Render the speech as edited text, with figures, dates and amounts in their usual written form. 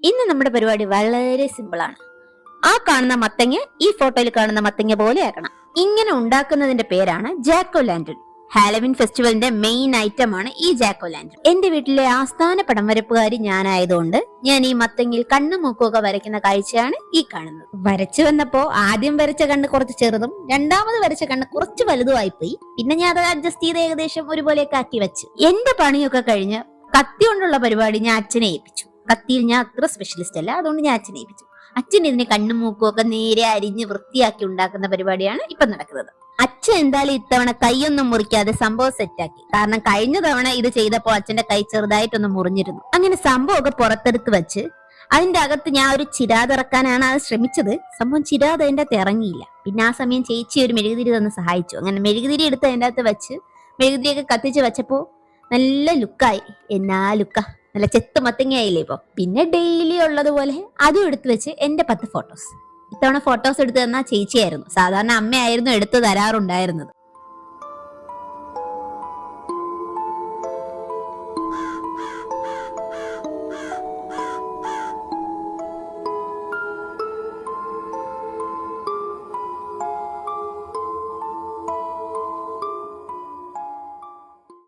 ഇന്ന് നമ്മുടെ പരിപാടി വളരെ സിമ്പിൾ ആണ്. ആ കാണുന്ന മത്തങ്ങ ഈ ഫോട്ടോയിൽ കാണുന്ന മത്തങ്ങ പോലെ ആക്കണം. ഇങ്ങനെ ഉണ്ടാക്കുന്നതിന്റെ പേരാണ് ജാക്ക് ഓ ലാന്റേൺ. ഹാലോവിൻ ഫെസ്റ്റിവലിന്റെ മെയിൻ ഐറ്റം ആണ് ഈ ജാക്ക് ഓ ലാന്റേൺ. എന്റെ വീട്ടിലെ ആസ്ഥാന പടം വരപ്പുകാരി ഞാനായതുകൊണ്ട് ഞാൻ ഈ മത്തങ്ങയിൽ കണ്ണും മൂക്കൊക്കെ വരയ്ക്കുന്ന കാഴ്ചയാണ് ഈ കാണുന്നത്. വരച്ചു വന്നപ്പോ ആദ്യം വരച്ച കണ്ണ് കുറച്ച് ചെറുതും രണ്ടാമത് വരച്ച കണ്ണ് കുറച്ച് വലുതുമായി പോയി. പിന്നെ ഞാൻ അത് അഡ്ജസ്റ്റ് ചെയ്ത് ഏകദേശം ഒരുപോലെയൊക്കെ ആക്കി വെച്ചു. എന്റെ പണിയൊക്കെ കഴിഞ്ഞ് കത്തി കൊണ്ടുള്ള പരിപാടി ഞാൻ അച്ഛനെ ഏൽപ്പിച്ചു. കത്തിയിൽ ഞാൻ അത്ര സ്പെഷ്യലിസ്റ്റ് അല്ല, അതുകൊണ്ട് ഞാൻ അച്ഛനെ ഏൽപ്പിച്ചു. അച്ഛൻ ഇതിന് കണ്ണും മൂക്കും ഒക്കെ നേരെ അരിഞ്ഞ് വൃത്തിയാക്കി ഉണ്ടാക്കുന്ന പരിപാടിയാണ് ഇപ്പൊ നടക്കുന്നത്. അച്ഛൻ എന്തായാലും ഇത്തവണ കൈയൊന്നും മുറിക്കാതെ സംഭവം സെറ്റാക്കി. കാരണം കഴിഞ്ഞ തവണ ഇത് ചെയ്തപ്പോ അച്ഛന്റെ കൈ ചെറുതായിട്ടൊന്ന് മുറിഞ്ഞിരുന്നു. അങ്ങനെ സംഭവമൊക്കെ പുറത്തെടുത്ത് വെച്ച് അതിന്റെ അകത്ത് ഞാൻ ഒരു ചിരാതിറക്കാനാണ് അത് ശ്രമിച്ചത്. സംഭവം ചിരാത് അതിന്റെ അകത്ത് ഇറങ്ങിയില്ല. പിന്നെ ആ സമയം ചേച്ചി ഒരു മെഴുകുതിരി തന്ന് സഹായിച്ചു. അങ്ങനെ മെഴുകുതിരി എടുത്ത് അതിന്റെ അകത്ത് വെച്ച് മെഴുകുതിരിയൊക്കെ കത്തിച്ച് വെച്ചപ്പോ നല്ല ലുക്കായി. എന്നാ ലുക്ക, നല്ല ചെത്ത് മത്തങ്ങയായില്ലേ ഇപ്പൊ. പിന്നെ ഡെയിലി ഉള്ളതുപോലെ അതും എടുത്തു വെച്ച് എന്റെ 10 ഫോട്ടോസ്. ഇത്തവണ ഫോട്ടോസ് എടുത്തു തന്ന ചേച്ചിയായിരുന്നു. സാധാരണ അമ്മയായിരുന്നു എടുത്തു തരാറുണ്ടായിരുന്നത്.